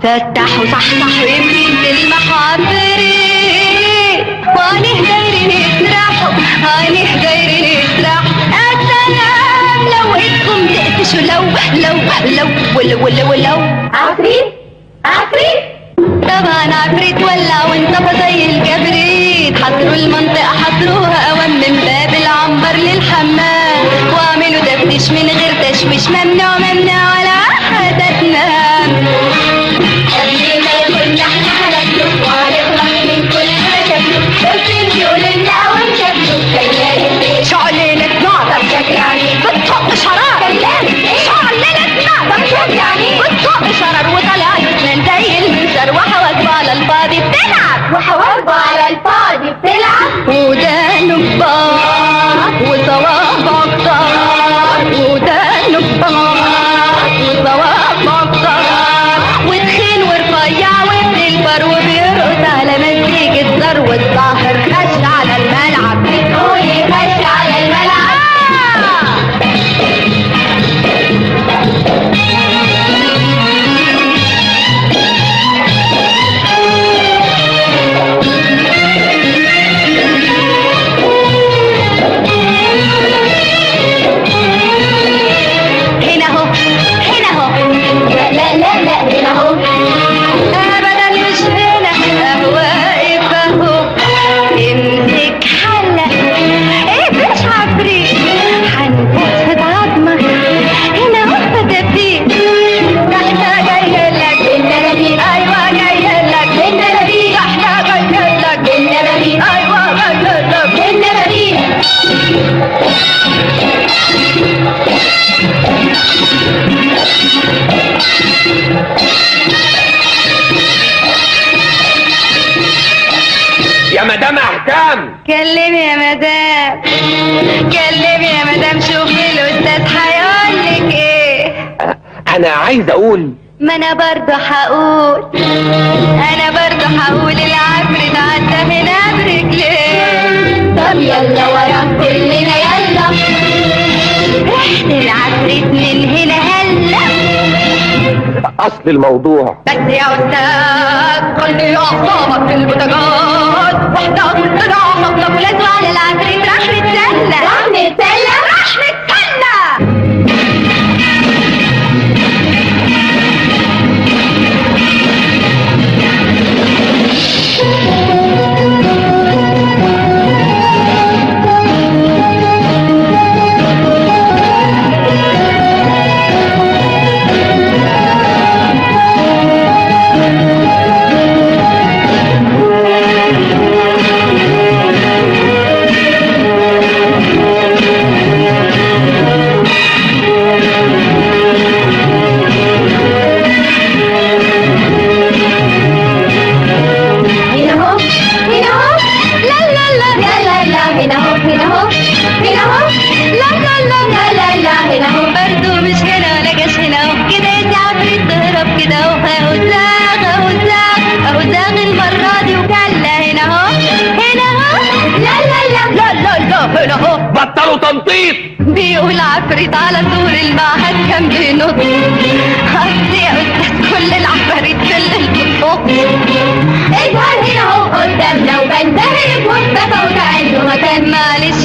فتح وصحصح ويمكن تلمح عفريت، وعليه دايرين يسرحوا، عليه دايرين يسرحوا. السلام لو ايدكم تقفشوا، لو عفريت عفريت. طبعا عفريت ولع وانطفى زي الكبريت. حصروا المنطقة حصروها اوام من باب العنبر للحمام، واعملوا تفتيش من غير تشويش. ممنوع ممنوع ولا حدا تنام. قبل ما يكون احنا هناكله وهنخلص من كل مشاكله، بس نقول لنا ونشكله كيان شعللة نعطر شكل يعني بتطق شرار. كيان شعللة نعطر شكل يعني بتطق شرار وطلع يتمن زي المنشر، وحواجبه على الفاضي بتلعب، وحواجبه على الفاضي بتلعب. ودانه كبار وصوابعه كتار، ودانه كبار وصوابعه كتار، وتخين ورفيع وابن الفر وبيرقص على مزيكة زر، والظاهر خش على الملعب. بتقولي خش على الملعب. هنا اهو هنا اهو، لا هنا اهو. ابدا مش هنا، اهو واقف اهو. امسك حلة ايه مش عفريت، هنفوت في عظمة هنا اهو فتفيت. احنا جايين لك بالنبي ايوه جايين لك بالنبي احنا جايين لك بالنبي ايوه جايين لك بالنبي. يا مدام احكام، كلمي يا مدام، كلمي يا مدام، شوفي الاستاذ هيقولك ايه. انا عايز اقول ما انا برضه هقول، انا برضه هقول العفريت عدى هنا برجليه. طب يلا ورا كلنا يلا. ريحة العفريت من هنا هلا. اصل الموضوع. بس يا استاذ خلي اعصابك في البوتاجاز، واحنا كلنا عصبنا ولاد على العفريت راح نتسلى، راح نتسلى راح نتسلى. هنا اهو هنا اهو. لا هنا اهو هنا اهو هنا اهو. لا هنا اهو. برضه مش هنا ولا جاش هنا اهو، كده يا عفريت تهرب كده اهو. اهو زاغ اهو زاغ اهو زاغ المرة دي وكلا هنا اهو هنا اهو. لا هنا اهو. بطلوا تنطيط. بيقول عفريت على سور المعهد كان بينط. قصدي يا استاذ كل العفاريت في الليل بتنط. اظهر هنا اهو قدامنا وبنتهي بمصطفى وده عنده مكان. معلش